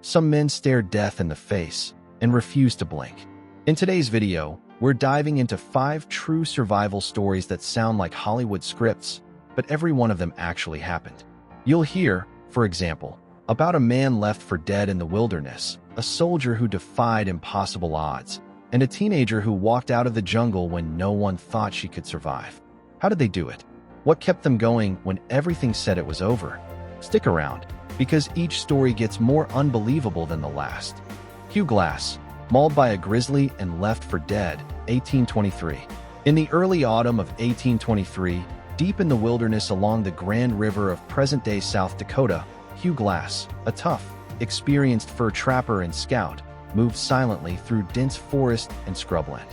Some men stare death in the face and refuse to blink. In today's video, we're diving into 5 true survival stories that sound like Hollywood scripts, but every one of them actually happened. You'll hear, for example, about a man left for dead in the wilderness, a soldier who defied impossible odds, and a teenager who walked out of the jungle when no one thought she could survive. How did they do it? What kept them going when everything said it was over? Stick around, because each story gets more unbelievable than the last. Hugh Glass, mauled by a grizzly and left for dead, 1823. In the early autumn of 1823, deep in the wilderness along the Grand River of present-day South Dakota, Hugh Glass, a tough, experienced fur trapper and scout, moved silently through dense forest and scrubland.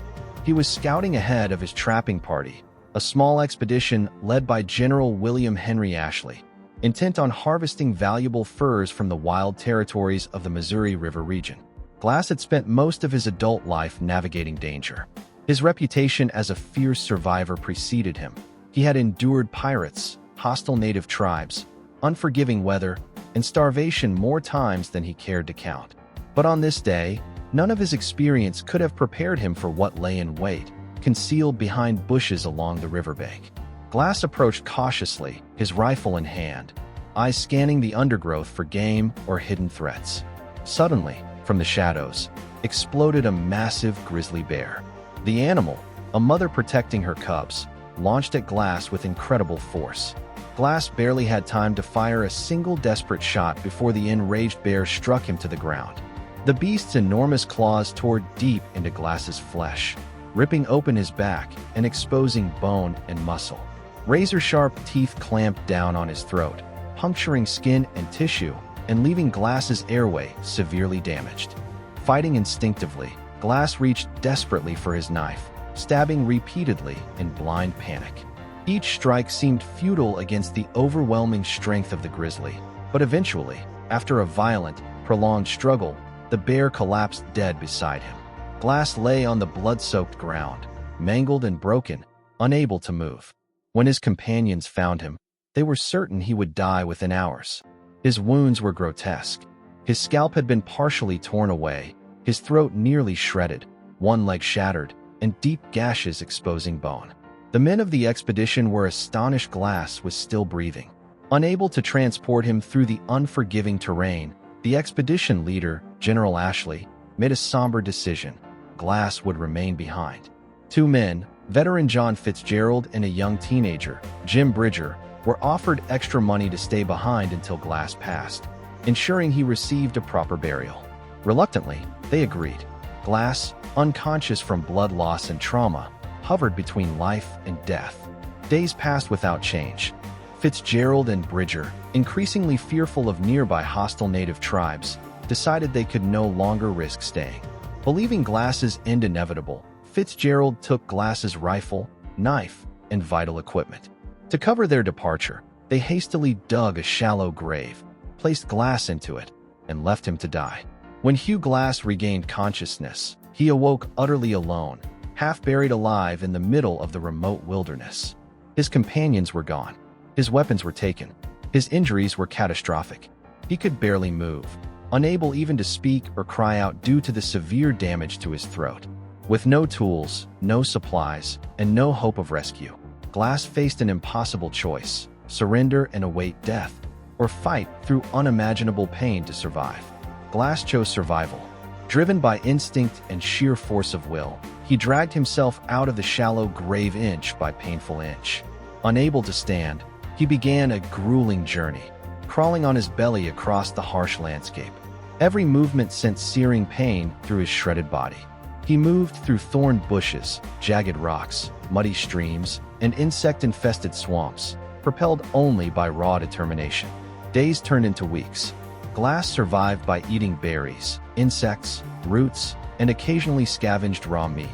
He was scouting ahead of his trapping party, a small expedition led by General William Henry Ashley, intent on harvesting valuable furs from the wild territories of the Missouri River region. Glass had spent most of his adult life navigating danger. His reputation as a fierce survivor preceded him. He had endured pirates, hostile native tribes, unforgiving weather, and starvation more times than he cared to count. But on this day, none of his experience could have prepared him for what lay in wait, concealed behind bushes along the riverbank. Glass approached cautiously, his rifle in hand, eyes scanning the undergrowth for game or hidden threats. Suddenly, from the shadows, exploded a massive grizzly bear. The animal, a mother protecting her cubs, launched at Glass with incredible force. Glass barely had time to fire a single desperate shot before the enraged bear struck him to the ground. The beast's enormous claws tore deep into Glass's flesh, ripping open his back and exposing bone and muscle. Razor-sharp teeth clamped down on his throat, puncturing skin and tissue and leaving Glass's airway severely damaged. Fighting instinctively, Glass reached desperately for his knife, stabbing repeatedly in blind panic. Each strike seemed futile against the overwhelming strength of the grizzly, but eventually, after a violent, prolonged struggle, the bear collapsed dead beside him. Glass lay on the blood-soaked ground, mangled and broken, unable to move. When his companions found him, they were certain he would die within hours. His wounds were grotesque. His scalp had been partially torn away, his throat nearly shredded, one leg shattered, and deep gashes exposing bone. The men of the expedition were astonished Glass was still breathing. Unable to transport him through the unforgiving terrain, the expedition leader, General Ashley, made a somber decision. Glass would remain behind. 2 men, veteran John Fitzgerald and a young teenager, Jim Bridger, were offered extra money to stay behind until Glass passed, ensuring he received a proper burial. Reluctantly, they agreed. Glass, unconscious from blood loss and trauma, hovered between life and death. Days passed without change. Fitzgerald and Bridger, increasingly fearful of nearby hostile native tribes, decided they could no longer risk staying. Believing Glass's end inevitable, Fitzgerald took Glass's rifle, knife, and vital equipment. To cover their departure, they hastily dug a shallow grave, placed Glass into it, and left him to die. When Hugh Glass regained consciousness, he awoke utterly alone, half buried alive in the middle of the remote wilderness. His companions were gone. His weapons were taken. His injuries were catastrophic. He could barely move, unable even to speak or cry out due to the severe damage to his throat. With no tools, no supplies, and no hope of rescue, Glass faced an impossible choice: surrender and await death, or fight through unimaginable pain to survive. Glass chose survival. Driven by instinct and sheer force of will, he dragged himself out of the shallow grave inch by painful inch. Unable to stand, he began a grueling journey, crawling on his belly across the harsh landscape. Every movement sent searing pain through his shredded body. He moved through thorn bushes, jagged rocks, muddy streams, and insect-infested swamps, propelled only by raw determination. Days turned into weeks. Glass survived by eating berries, insects, roots, and occasionally scavenged raw meat.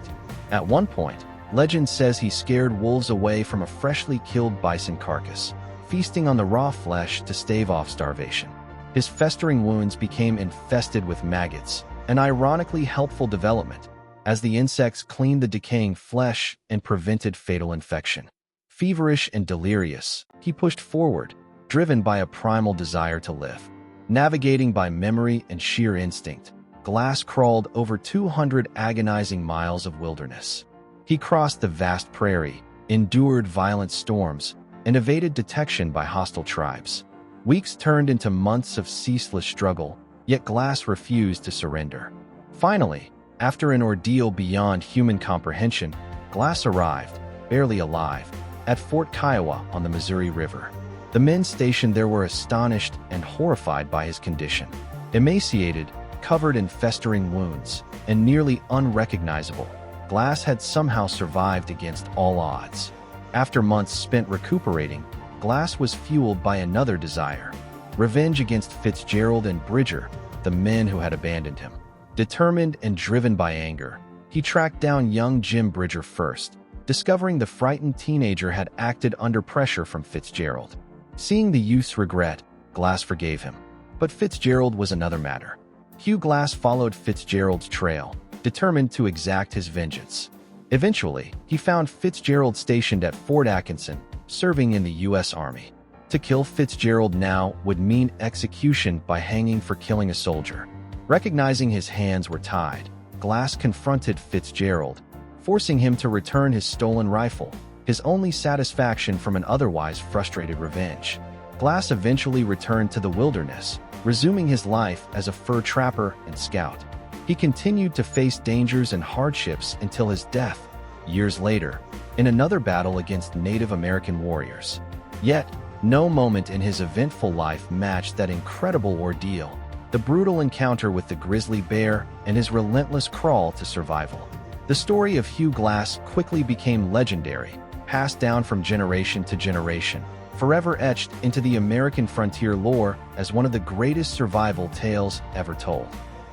At one point, legend says he scared wolves away from a freshly killed bison carcass, feasting on the raw flesh to stave off starvation. His festering wounds became infested with maggots, an ironically helpful development, as the insects cleaned the decaying flesh and prevented fatal infection. Feverish and delirious, he pushed forward, driven by a primal desire to live. Navigating by memory and sheer instinct, Glass crawled over 200 agonizing miles of wilderness. He crossed the vast prairie, endured violent storms, and evaded detection by hostile tribes. Weeks turned into months of ceaseless struggle, yet Glass refused to surrender. Finally, after an ordeal beyond human comprehension, Glass arrived, barely alive, at Fort Kiowa on the Missouri River. The men stationed there were astonished and horrified by his condition. Emaciated, covered in festering wounds, and nearly unrecognizable, Glass had somehow survived against all odds. After months spent recuperating, Glass was fueled by another desire: revenge against Fitzgerald and Bridger, the men who had abandoned him. Determined and driven by anger, he tracked down young Jim Bridger first, discovering the frightened teenager had acted under pressure from Fitzgerald. Seeing the youth's regret, Glass forgave him. But Fitzgerald was another matter. Hugh Glass followed Fitzgerald's trail, determined to exact his vengeance. Eventually, he found Fitzgerald stationed at Fort Atkinson, serving in the U.S. Army. To kill Fitzgerald now would mean execution by hanging for killing a soldier. Recognizing his hands were tied, Glass confronted Fitzgerald, forcing him to return his stolen rifle, his only satisfaction from an otherwise frustrated revenge. Glass eventually returned to the wilderness, resuming his life as a fur trapper and scout. He continued to face dangers and hardships until his death, years later, in another battle against Native American warriors. Yet, no moment in his eventful life matched that incredible ordeal: the brutal encounter with the grizzly bear and his relentless crawl to survival. The story of Hugh Glass quickly became legendary, passed down from generation to generation, forever etched into the American frontier lore as one of the greatest survival tales ever told.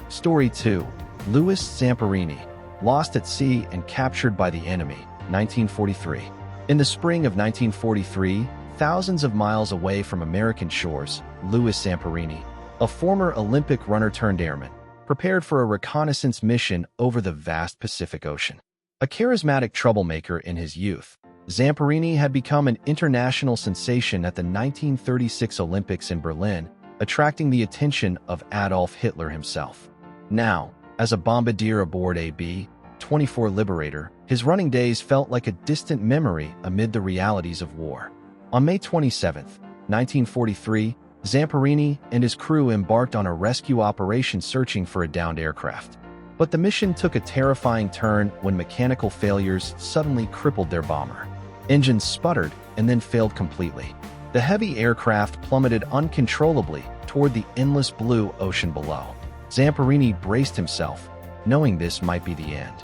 Story 2. Louis Zamperini, lost at sea and captured by the enemy, 1943. In the spring of 1943, thousands of miles away from American shores, Louis Zamperini, a former Olympic runner-turned-airman, prepared for a reconnaissance mission over the vast Pacific Ocean. A charismatic troublemaker in his youth, Zamperini had become an international sensation at the 1936 Olympics in Berlin, attracting the attention of Adolf Hitler himself. Now, as a bombardier aboard a B-24 Liberator, his running days felt like a distant memory amid the realities of war. On May 27, 1943, Zamperini and his crew embarked on a rescue operation searching for a downed aircraft. But the mission took a terrifying turn when mechanical failures suddenly crippled their bomber. Engines sputtered and then failed completely. The heavy aircraft plummeted uncontrollably toward the endless blue ocean below. Zamperini braced himself, knowing this might be the end.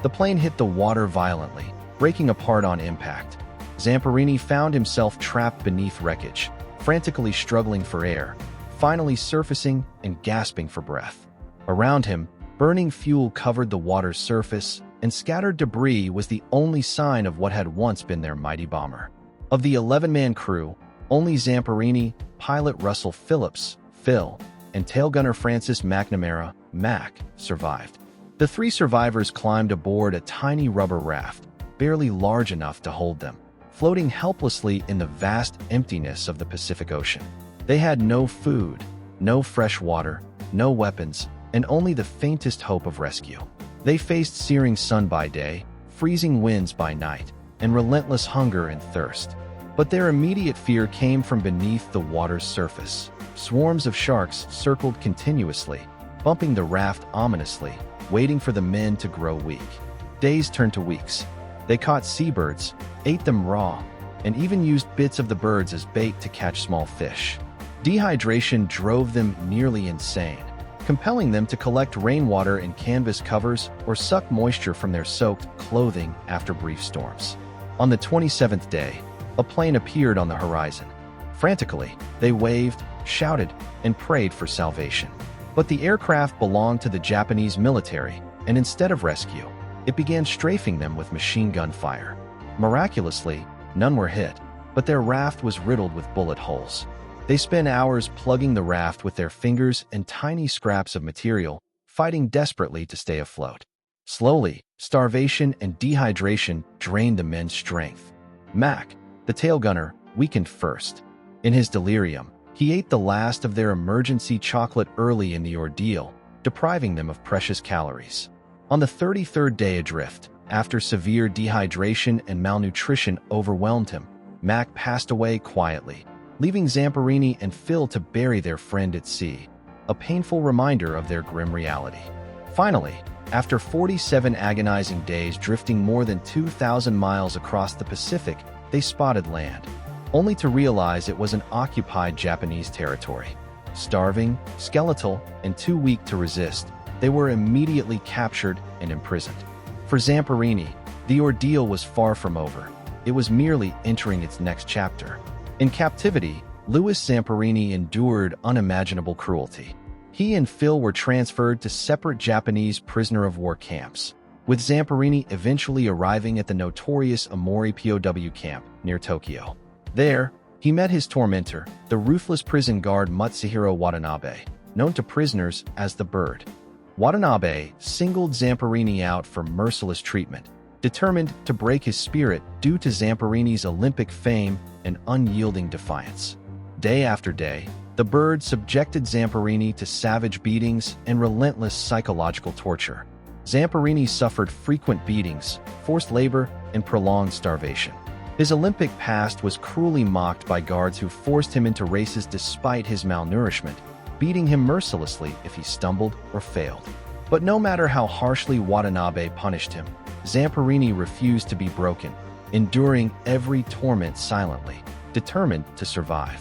The plane hit the water violently, breaking apart on impact. Zamperini found himself trapped beneath wreckage, frantically struggling for air, finally surfacing and gasping for breath. Around him, burning fuel covered the water's surface, and scattered debris was the only sign of what had once been their mighty bomber. Of the 11-man crew, only Zamperini, pilot Russell Phillips, Phil, and tailgunner Francis McNamara, Mac, survived. The three survivors climbed aboard a tiny rubber raft, barely large enough to hold them, floating helplessly in the vast emptiness of the Pacific Ocean. They had no food, no fresh water, no weapons, and only the faintest hope of rescue. They faced searing sun by day, freezing winds by night, and relentless hunger and thirst. But their immediate fear came from beneath the water's surface. Swarms of sharks circled continuously, bumping the raft ominously, waiting for the men to grow weak. Days turned to weeks. They caught seabirds, ate them raw, and even used bits of the birds as bait to catch small fish. Dehydration drove them nearly insane, compelling them to collect rainwater in canvas covers or suck moisture from their soaked clothing after brief storms. On the 27th day, a plane appeared on the horizon. Frantically, they waved, shouted, and prayed for salvation. But the aircraft belonged to the Japanese military, and instead of rescue, it began strafing them with machine gun fire. Miraculously, none were hit, but their raft was riddled with bullet holes. They spent hours plugging the raft with their fingers and tiny scraps of material, fighting desperately to stay afloat. Slowly, starvation and dehydration drained the men's strength. Mac, the tailgunner, weakened first. In his delirium, He ate the last of their emergency chocolate early in the ordeal, depriving them of precious calories. On the 33rd day adrift, after severe dehydration and malnutrition overwhelmed him, Mac passed away quietly, leaving Zamperini and Phil to bury their friend at sea, a painful reminder of their grim reality. Finally, after 47 agonizing days drifting more than 2,000 miles across the Pacific, they spotted land, only to realize it was an occupied Japanese territory. Starving, skeletal, and too weak to resist, they were immediately captured and imprisoned. For Zamperini, the ordeal was far from over. It was merely entering its next chapter. In captivity, Louis Zamperini endured unimaginable cruelty. He and Phil were transferred to separate Japanese prisoner-of-war camps, with Zamperini eventually arriving at the notorious Omori POW camp near Tokyo. There, he met his tormentor, the ruthless prison guard Matsuhiro Watanabe, known to prisoners as the Bird. Watanabe singled Zamperini out for merciless treatment, determined to break his spirit due to Zamperini's Olympic fame and unyielding defiance. Day after day, the Bird subjected Zamperini to savage beatings and relentless psychological torture. Zamperini suffered frequent beatings, forced labor, and prolonged starvation. His Olympic past was cruelly mocked by guards who forced him into races despite his malnourishment, beating him mercilessly if he stumbled or failed. But no matter how harshly Watanabe punished him, Zamperini refused to be broken, enduring every torment silently, determined to survive.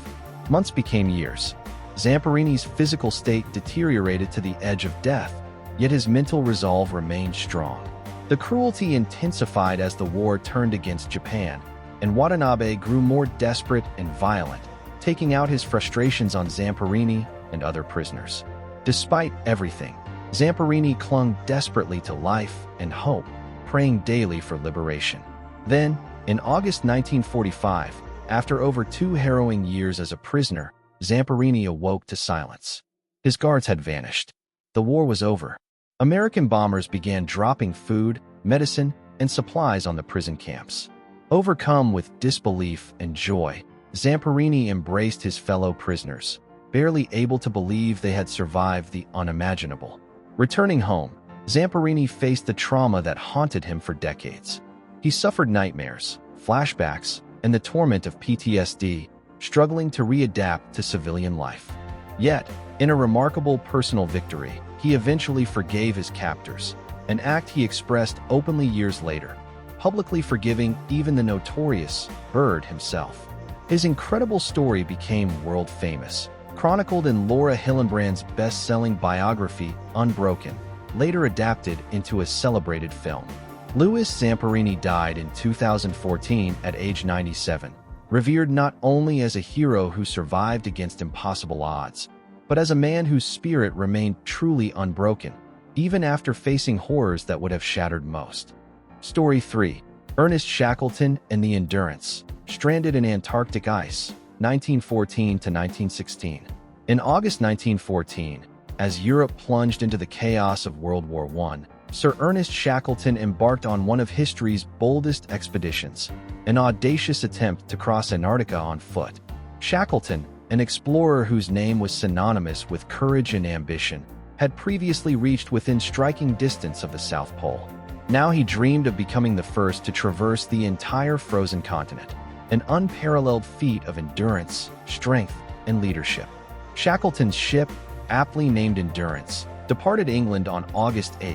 Months became years. Zamperini's physical state deteriorated to the edge of death, yet his mental resolve remained strong. The cruelty intensified as the war turned against Japan, and Watanabe grew more desperate and violent, taking out his frustrations on Zamperini and other prisoners. Despite everything, Zamperini clung desperately to life and hope, praying daily for liberation. Then, in August 1945, after over 2 harrowing years as a prisoner, Zamperini awoke to silence. His guards had vanished. The war was over. American bombers began dropping food, medicine, and supplies on the prison camps. Overcome with disbelief and joy, Zamperini embraced his fellow prisoners, barely able to believe they had survived the unimaginable. Returning home, Zamperini faced the trauma that haunted him for decades. He suffered nightmares, flashbacks, and the torment of PTSD, struggling to readapt to civilian life. Yet, in a remarkable personal victory, he eventually forgave his captors, an act he expressed openly years later, publicly forgiving even the notorious Bird himself. His incredible story became world famous, chronicled in Laura Hillenbrand's best-selling biography, Unbroken, later adapted into a celebrated film. Louis Zamperini died in 2014 at age 97, revered not only as a hero who survived against impossible odds, but as a man whose spirit remained truly unbroken, even after facing horrors that would have shattered most. Story 3. Ernest Shackleton and the Endurance, stranded in Antarctic ice, 1914 to 1916. In August 1914, as Europe plunged into the chaos of World War I, Sir Ernest Shackleton embarked on one of history's boldest expeditions, an audacious attempt to cross Antarctica on foot. Shackleton, an explorer whose name was synonymous with courage and ambition, had previously reached within striking distance of the South Pole. Now he dreamed of becoming the first to traverse the entire frozen continent, an unparalleled feat of endurance, strength, and leadership. Shackleton's ship, aptly named Endurance, departed England on August 8,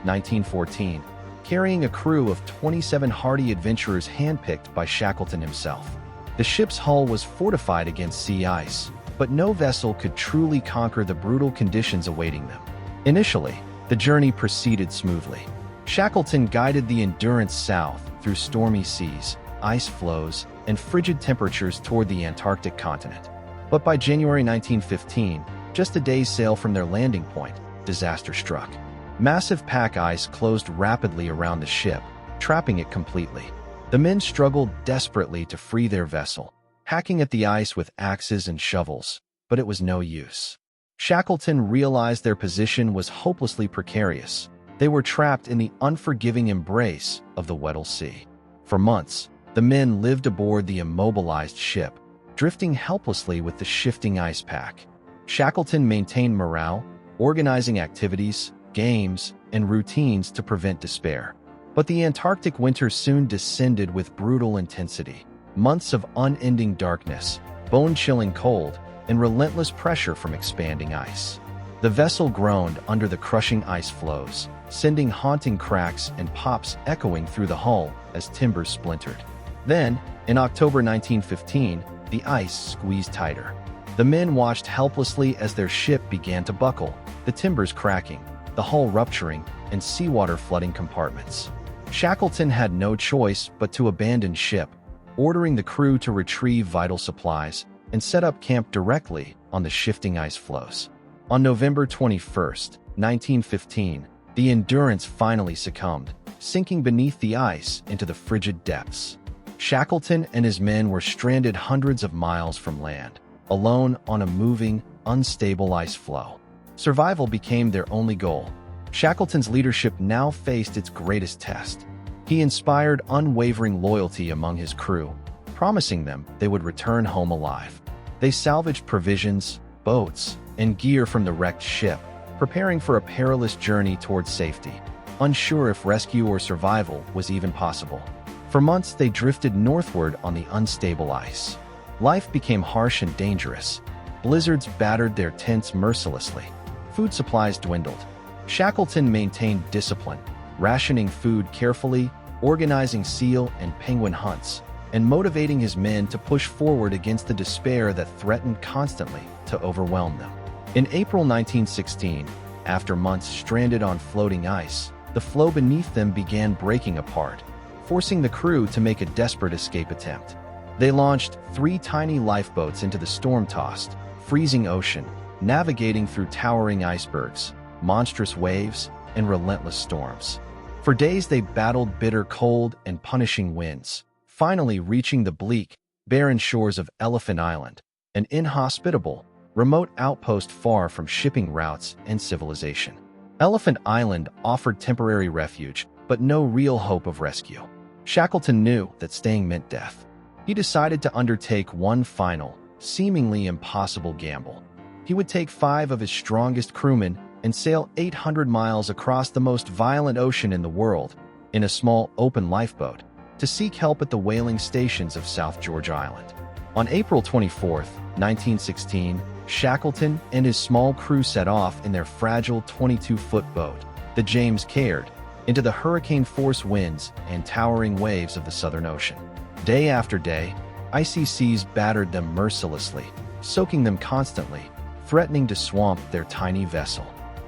1914, carrying a crew of 27 hardy adventurers handpicked by Shackleton himself. The ship's hull was fortified against sea ice, but no vessel could truly conquer the brutal conditions awaiting them. Initially, the journey proceeded smoothly. Shackleton guided the Endurance south through stormy seas, ice floes, and frigid temperatures toward the Antarctic continent. But by January 1915, just a day's sail from their landing point, disaster struck. Massive pack ice closed rapidly around the ship, trapping it completely. The men struggled desperately to free their vessel, hacking at the ice with axes and shovels, but it was no use. Shackleton realized their position was hopelessly precarious. They were trapped in the unforgiving embrace of the Weddell Sea. For months, the men lived aboard the immobilized ship, drifting helplessly with the shifting ice pack. Shackleton maintained morale, organizing activities, games, and routines to prevent despair. But the Antarctic winter soon descended with brutal intensity. Months of unending darkness, bone-chilling cold, and relentless pressure from expanding ice. The vessel groaned under the crushing ice floes, sending haunting cracks and pops echoing through the hull as timbers splintered. Then, in October 1915, the ice squeezed tighter. The men watched helplessly as their ship began to buckle, the timbers cracking, the hull rupturing, and seawater flooding compartments. Shackleton had no choice but to abandon ship, ordering the crew to retrieve vital supplies and set up camp directly on the shifting ice floes. On November 21, 1915, the Endurance finally succumbed, sinking beneath the ice into the frigid depths. Shackleton and his men were stranded hundreds of miles from land, alone on a moving, unstable ice floe. Survival became their only goal. Shackleton's leadership now faced its greatest test. He inspired unwavering loyalty among his crew, promising them they would return home alive. They salvaged provisions, boats, and gear from the wrecked ship, preparing for a perilous journey towards safety, unsure if rescue or survival was even possible. For months, they drifted northward on the unstable ice. Life became harsh and dangerous. Blizzards battered their tents mercilessly. Food supplies dwindled. Shackleton maintained discipline, rationing food carefully, organizing seal and penguin hunts, and motivating his men to push forward against the despair that threatened constantly to overwhelm them. In April 1916, after months stranded on floating ice, the floe beneath them began breaking apart, forcing the crew to make a desperate escape attempt. They launched 3 tiny lifeboats into the storm-tossed, freezing ocean, navigating through towering icebergs, monstrous waves, and relentless storms. For days they battled bitter cold and punishing winds, finally reaching the bleak, barren shores of Elephant Island, an inhospitable, remote outpost far from shipping routes and civilization. Elephant Island offered temporary refuge, but no real hope of rescue. Shackleton knew that staying meant death. He decided to undertake one final, seemingly impossible gamble. He would take 5 of his strongest crewmen and sail 800 miles across the most violent ocean in the world, in a small open lifeboat, to seek help at the whaling stations of South Georgia Island. On April 24, 1916, Shackleton and his small crew set off in their fragile 22-foot boat, the James Caird, into the hurricane-force winds and towering waves of the Southern Ocean. Day after day, icy seas battered them mercilessly, soaking them constantly, threatening to swamp their tiny vessel.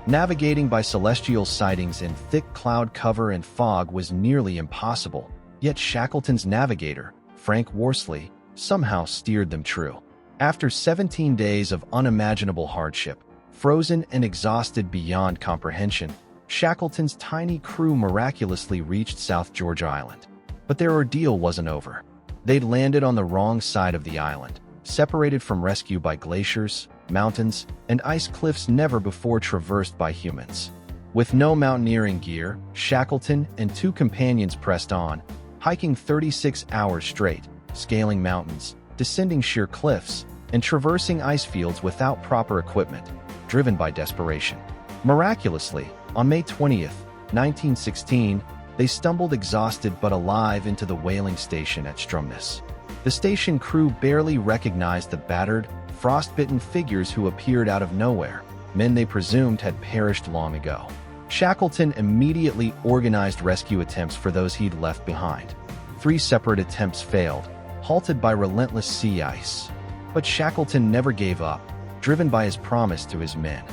Navigating by celestial sightings in thick cloud cover and fog was nearly impossible, yet Shackleton's navigator, Frank Worsley, somehow steered them true. After 17 days of unimaginable hardship, frozen and exhausted beyond comprehension, Shackleton's tiny crew miraculously reached South Georgia Island. But their ordeal wasn't over. They'd landed on the wrong side of the island, separated from rescue by glaciers, mountains, and ice cliffs never before traversed by humans. With no mountaineering gear, Shackleton and 2 companions pressed on, hiking 36 hours straight, scaling mountains, descending sheer cliffs, and traversing ice fields without proper equipment, driven by desperation. Miraculously, on May 20th, 1916, they stumbled exhausted but alive into the whaling station at Stromness. The station crew barely recognized the battered, frostbitten figures who appeared out of nowhere, men they presumed had perished long ago. Shackleton immediately organized rescue attempts for those he'd left behind. 3 separate attempts failed, halted by relentless sea ice. But Shackleton never gave up, driven by his promise to his men.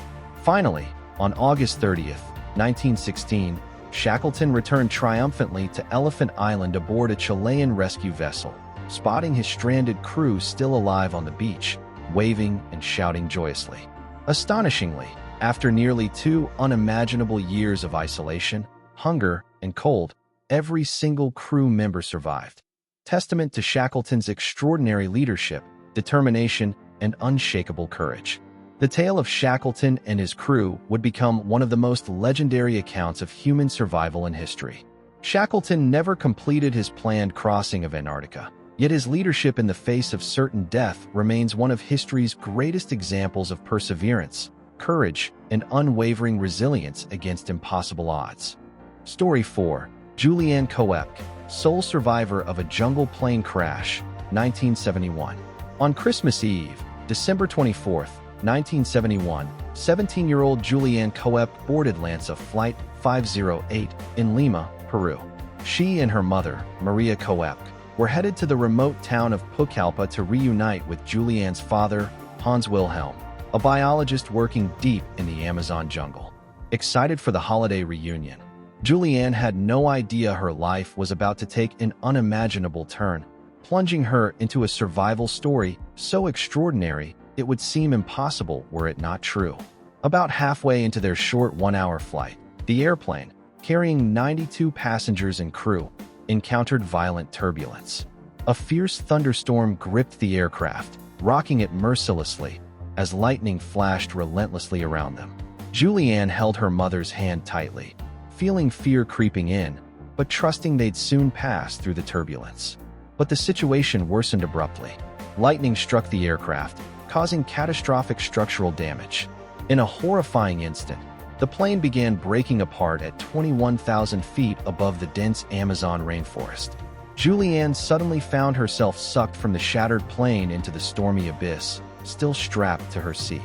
Finally, on August 30th, 1916, Shackleton returned triumphantly to Elephant Island aboard a Chilean rescue vessel, spotting his stranded crew still alive on the beach, waving and shouting joyously. Astonishingly, after nearly 2 unimaginable years of isolation, hunger, and cold, every single crew member survived. Testament to Shackleton's extraordinary leadership, determination, and unshakable courage. The tale of Shackleton and his crew would become one of the most legendary accounts of human survival in history. Shackleton never completed his planned crossing of Antarctica. Yet his leadership in the face of certain death remains one of history's greatest examples of perseverance, courage, and unwavering resilience against impossible odds. Story 4. Juliane Koepcke, sole survivor of a jungle plane crash, 1971. On Christmas Eve, December 24, 1971, 17-year-old Juliane Koepcke boarded LANSA Flight 508 in Lima, Peru. She and her mother, Maria Koepcke, were headed to the remote town of Pucallpa to reunite with Juliane's father, Hans Wilhelm, a biologist working deep in the Amazon jungle. Excited for the holiday reunion, Juliane had no idea her life was about to take an unimaginable turn, plunging her into a survival story so extraordinary it would seem impossible were it not true. About halfway into their short one-hour flight, the airplane, carrying 92 passengers and crew, encountered violent turbulence. A fierce thunderstorm gripped the aircraft, rocking it mercilessly as lightning flashed relentlessly around them. Juliane held her mother's hand tightly, feeling fear creeping in, but trusting they'd soon pass through the turbulence. But the situation worsened abruptly. Lightning struck the aircraft, causing catastrophic structural damage. In a horrifying instant, the plane began breaking apart at 21,000 feet above the dense Amazon rainforest. Juliane suddenly found herself sucked from the shattered plane into the stormy abyss, still strapped to her seat.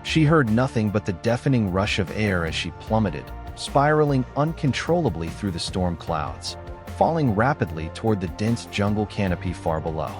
She heard nothing but the deafening rush of air as she plummeted, spiraling uncontrollably through the storm clouds, falling rapidly toward the dense jungle canopy far below.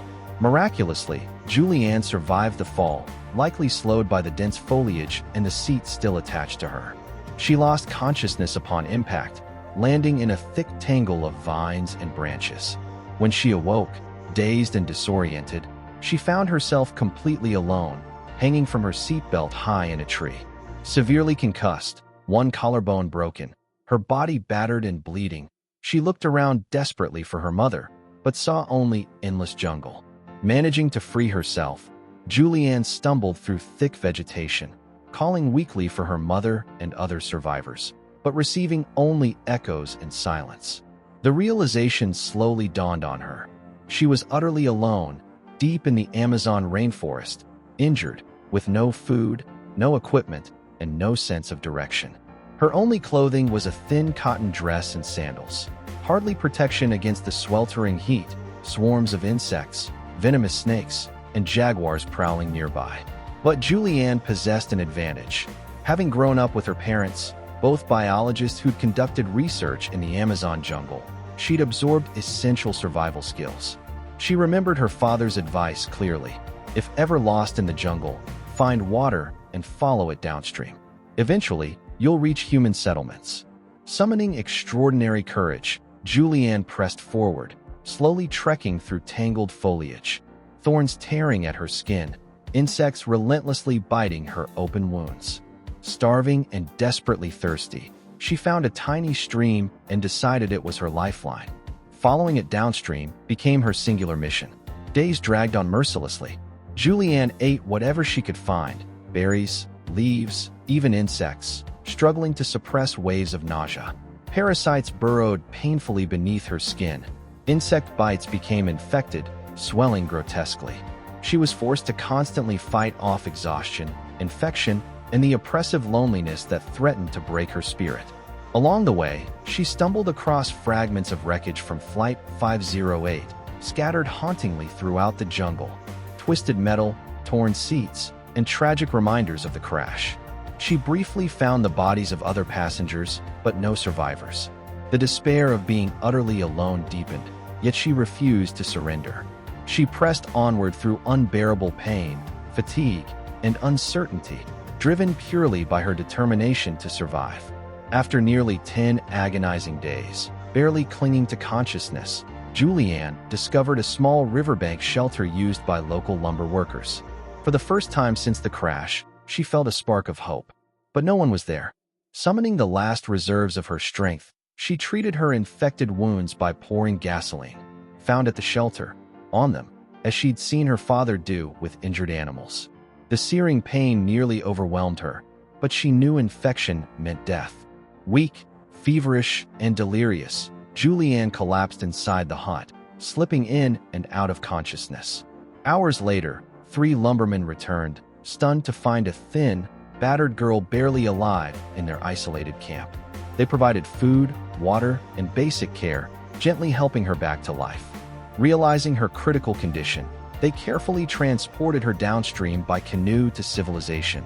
Miraculously, Juliane survived the fall, likely slowed by the dense foliage and the seat still attached to her. She lost consciousness upon impact, landing in a thick tangle of vines and branches. When she awoke, dazed and disoriented, she found herself completely alone, hanging from her seatbelt high in a tree. Severely concussed, one collarbone broken, her body battered and bleeding, she looked around desperately for her mother, but saw only endless jungle. Managing to free herself, Juliane stumbled through thick vegetation, calling weakly for her mother and other survivors, but receiving only echoes and silence. The realization slowly dawned on her. She was utterly alone, deep in the Amazon rainforest, injured, with no food, no equipment, and no sense of direction. Her only clothing was a thin cotton dress and sandals, hardly protection against the sweltering heat, swarms of insects, venomous snakes, and jaguars prowling nearby. But Juliane possessed an advantage. Having grown up with her parents, both biologists who'd conducted research in the Amazon jungle, she'd absorbed essential survival skills. She remembered her father's advice clearly: if ever lost in the jungle, find water and follow it downstream. Eventually, you'll reach human settlements. Summoning extraordinary courage, Juliane pressed forward, slowly trekking through tangled foliage, thorns tearing at her skin, insects relentlessly biting her open wounds. Starving and desperately thirsty, she found a tiny stream and decided it was her lifeline. Following it downstream became her singular mission. Days dragged on mercilessly. Juliane ate whatever she could find: berries, leaves, even insects, struggling to suppress waves of nausea. Parasites burrowed painfully beneath her skin. Insect bites became infected, swelling grotesquely. She was forced to constantly fight off exhaustion, infection, and the oppressive loneliness that threatened to break her spirit. Along the way, she stumbled across fragments of wreckage from Flight 508, scattered hauntingly throughout the jungle: twisted metal, torn seats, and tragic reminders of the crash. She briefly found the bodies of other passengers, but no survivors. The despair of being utterly alone deepened, yet she refused to surrender. She pressed onward through unbearable pain, fatigue, and uncertainty, driven purely by her determination to survive. After nearly 10 agonizing days, barely clinging to consciousness, Juliane discovered a small riverbank shelter used by local lumber workers. For the first time since the crash, she felt a spark of hope. But no one was there. Summoning the last reserves of her strength, she treated her infected wounds by pouring gasoline, found at the shelter, on them, as she'd seen her father do with injured animals. The searing pain nearly overwhelmed her, but she knew infection meant death. Weak, feverish, and delirious, Juliane collapsed inside the hut, slipping in and out of consciousness. Hours later, 3 lumbermen returned, stunned to find a thin, battered girl barely alive in their isolated camp. They provided food, water, and basic care, gently helping her back to life. Realizing her critical condition, they carefully transported her downstream by canoe to civilization,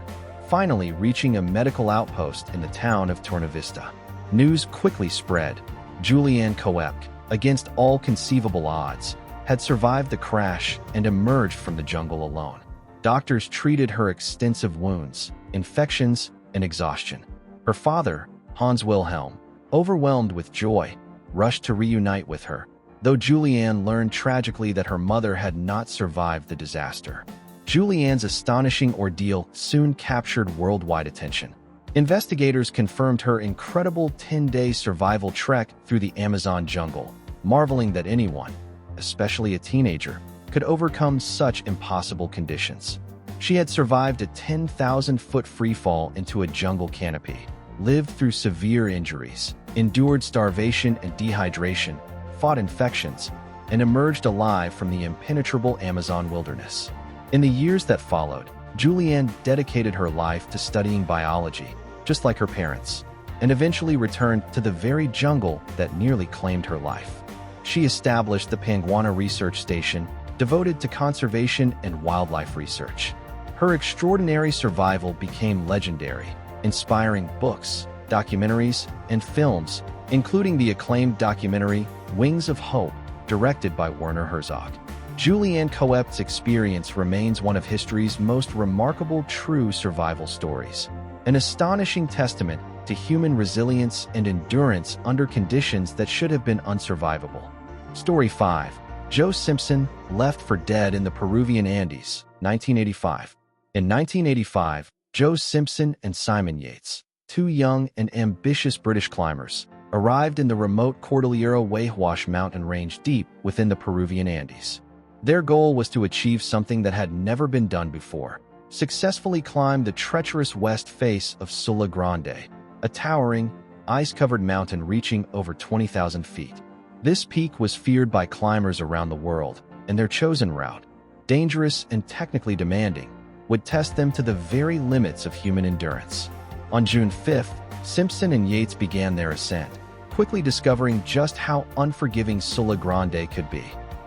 finally reaching a medical outpost in the town of Tornavista. News quickly spread. Juliane Koepcke, against all conceivable odds, had survived the crash and emerged from the jungle alone. Doctors treated her extensive wounds, infections, and exhaustion. Her father, Hans Wilhelm, overwhelmed with joy, rushed to reunite with her, though Juliane learned tragically that her mother had not survived the disaster. Juliane's astonishing ordeal soon captured worldwide attention. Investigators confirmed her incredible 10-day survival trek through the Amazon jungle, marveling that anyone, especially a teenager, could overcome such impossible conditions. She had survived a 10,000-foot freefall into a jungle canopy, lived through severe injuries, endured starvation and dehydration, fought infections, and emerged alive from the impenetrable Amazon wilderness. In the years that followed, Juliane dedicated her life to studying biology, just like her parents, and eventually returned to the very jungle that nearly claimed her life. She established the Panguana Research Station, devoted to conservation and wildlife research. Her extraordinary survival became legendary, inspiring books, documentaries, and films, including the acclaimed documentary Wings of Hope, directed by Werner Herzog. Juliane Koepcke's experience remains one of history's most remarkable true survival stories, an astonishing testament to human resilience and endurance under conditions that should have been unsurvivable. Story 5. Joe Simpson, left for dead in the Peruvian Andes, 1985. In 1985, Joe Simpson and Simon Yates, 2 young and ambitious British climbers, arrived in the remote Cordillera Huayhuash mountain range deep within the Peruvian Andes. Their goal was to achieve something that had never been done before: successfully climb the treacherous west face of Sula Grande, a towering, ice-covered mountain reaching over 20,000 feet. This peak was feared by climbers around the world, and their chosen route, dangerous and technically demanding, would test them to the very limits of human endurance. On June 5th, Simpson and Yates began their ascent, quickly discovering just how unforgiving Sula Grande could be.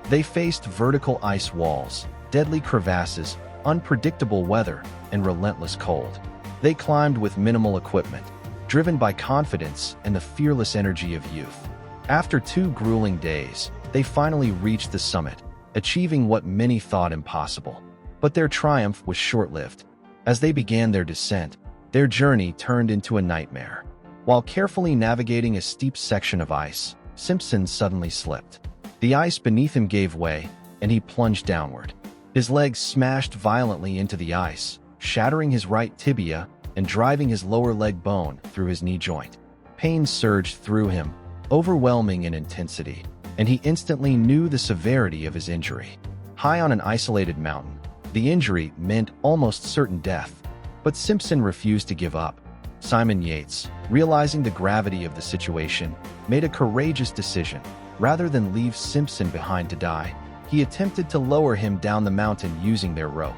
They faced vertical ice walls, deadly crevasses, unpredictable weather, and relentless cold. They climbed with minimal equipment, driven by confidence and the fearless energy of youth. After 2 grueling days, they finally reached the summit, achieving what many thought impossible. But their triumph was short-lived. As they began their descent, their journey turned into a nightmare. While carefully navigating a steep section of ice, Simpson suddenly slipped. The ice beneath him gave way, and he plunged downward. His legs smashed violently into the ice, shattering his right tibia and driving his lower leg bone through his knee joint. Pain surged through him, overwhelming in intensity, and he instantly knew the severity of his injury. High on an isolated mountain, the injury meant almost certain death, but Simpson refused to give up. Simon Yates, realizing the gravity of the situation, made a courageous decision. Rather than leave Simpson behind to die, he attempted to lower him down the mountain using their rope.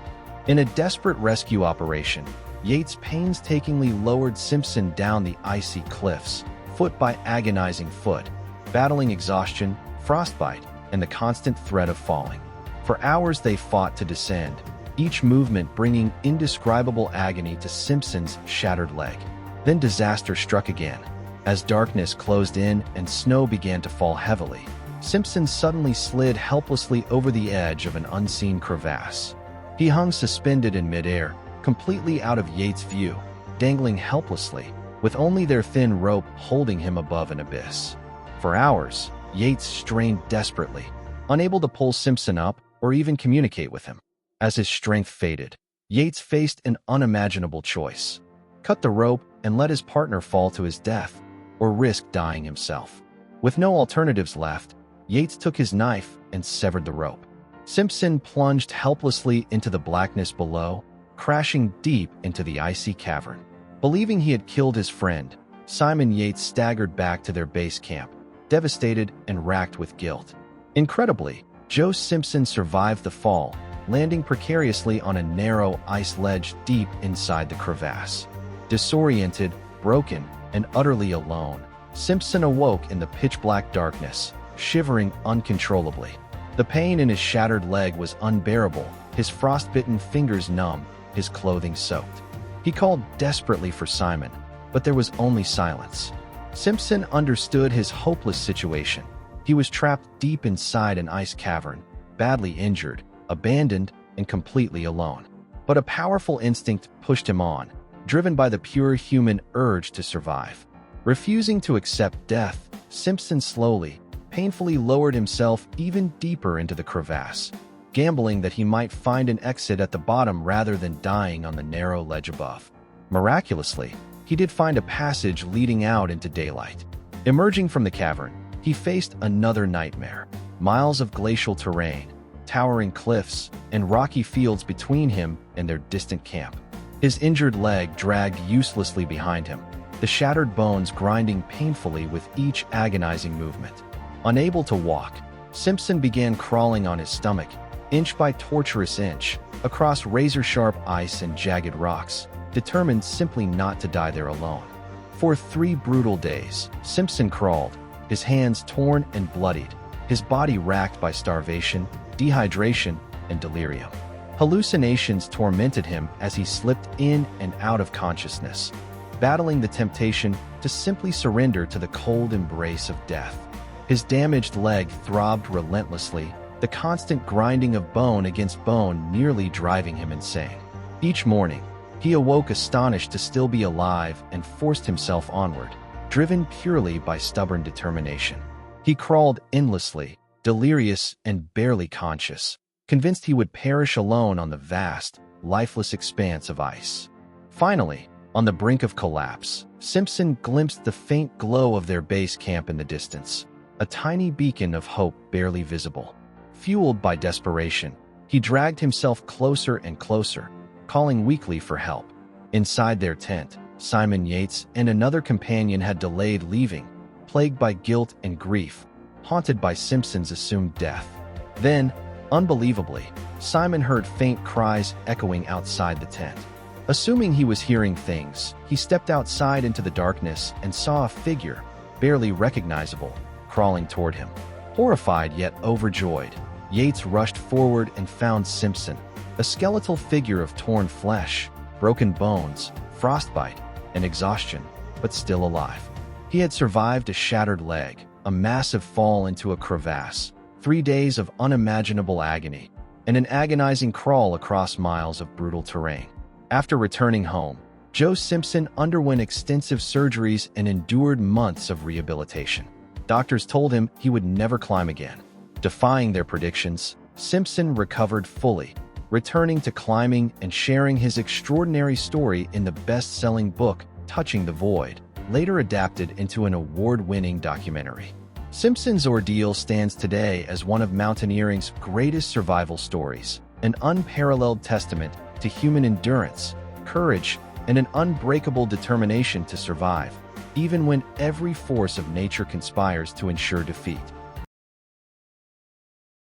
In a desperate rescue operation, Yates painstakingly lowered Simpson down the icy cliffs, foot by agonizing foot, battling exhaustion, frostbite, and the constant threat of falling. For hours they fought to descend, each movement bringing indescribable agony to Simpson's shattered leg. Then disaster struck again. As darkness closed in and snow began to fall heavily, Simpson suddenly slid helplessly over the edge of an unseen crevasse. He hung suspended in midair, completely out of Yates' view, dangling helplessly, with only their thin rope holding him above an abyss. For hours, Yates strained desperately, unable to pull Simpson up or even communicate with him. As his strength faded, Yates faced an unimaginable choice: cut the rope and let his partner fall to his death, or risk dying himself. With no alternatives left, Yates took his knife and severed the rope. Simpson plunged helplessly into the blackness below, crashing deep into the icy cavern. Believing he had killed his friend, Simon Yates staggered back to their base camp, devastated and racked with guilt. Incredibly, Joe Simpson survived the fall, landing precariously on a narrow ice ledge deep inside the crevasse. Disoriented, broken, and utterly alone, Simpson awoke in the pitch-black darkness, shivering uncontrollably. The pain in his shattered leg was unbearable, his frostbitten fingers numb, his clothing soaked. He called desperately for Simon, but there was only silence. Simpson understood his hopeless situation. He was trapped deep inside an ice cavern, badly injured, abandoned, and completely alone. But a powerful instinct pushed him on, driven by the pure human urge to survive. Refusing to accept death, Simpson slowly, painfully lowered himself even deeper into the crevasse, gambling that he might find an exit at the bottom rather than dying on the narrow ledge above. Miraculously, he did find a passage leading out into daylight. Emerging from the cavern, he faced another nightmare. Miles of glacial terrain, towering cliffs, and rocky fields between him and their distant camp. His injured leg dragged uselessly behind him, the shattered bones grinding painfully with each agonizing movement. Unable to walk, Simpson began crawling on his stomach, inch by tortuous inch, across razor-sharp ice and jagged rocks, determined simply not to die there alone. For 3 brutal days, Simpson crawled, his hands torn and bloodied, his body racked by starvation, dehydration, and delirium. Hallucinations tormented him as he slipped in and out of consciousness, battling the temptation to simply surrender to the cold embrace of death. His damaged leg throbbed relentlessly, the constant grinding of bone against bone nearly driving him insane. Each morning, he awoke astonished to still be alive and forced himself onward, driven purely by stubborn determination. He crawled endlessly, delirious and barely conscious, convinced he would perish alone on the vast, lifeless expanse of ice. Finally, on the brink of collapse, Simpson glimpsed the faint glow of their base camp in the distance, a tiny beacon of hope barely visible. Fueled by desperation, he dragged himself closer and closer, calling weakly for help. Inside their tent, Simon Yates and another companion had delayed leaving, plagued by guilt and grief, haunted by Simpson's assumed death. Then, unbelievably, Simon heard faint cries echoing outside the tent. Assuming he was hearing things, he stepped outside into the darkness and saw a figure, barely recognizable, crawling toward him. Horrified yet overjoyed, Yates rushed forward and found Simpson, a skeletal figure of torn flesh, broken bones, frostbite, and exhaustion, but still alive. He had survived a shattered leg, a massive fall into a crevasse, 3 days of unimaginable agony, and an agonizing crawl across miles of brutal terrain. After returning home, Joe Simpson underwent extensive surgeries and endured months of rehabilitation. Doctors told him he would never climb again. Defying their predictions, Simpson recovered fully, returning to climbing and sharing his extraordinary story in the best-selling book Touching the Void, later adapted into an award-winning documentary. Simpson's ordeal stands today as one of mountaineering's greatest survival stories, an unparalleled testament to human endurance, courage, and an unbreakable determination to survive, even when every force of nature conspires to ensure defeat.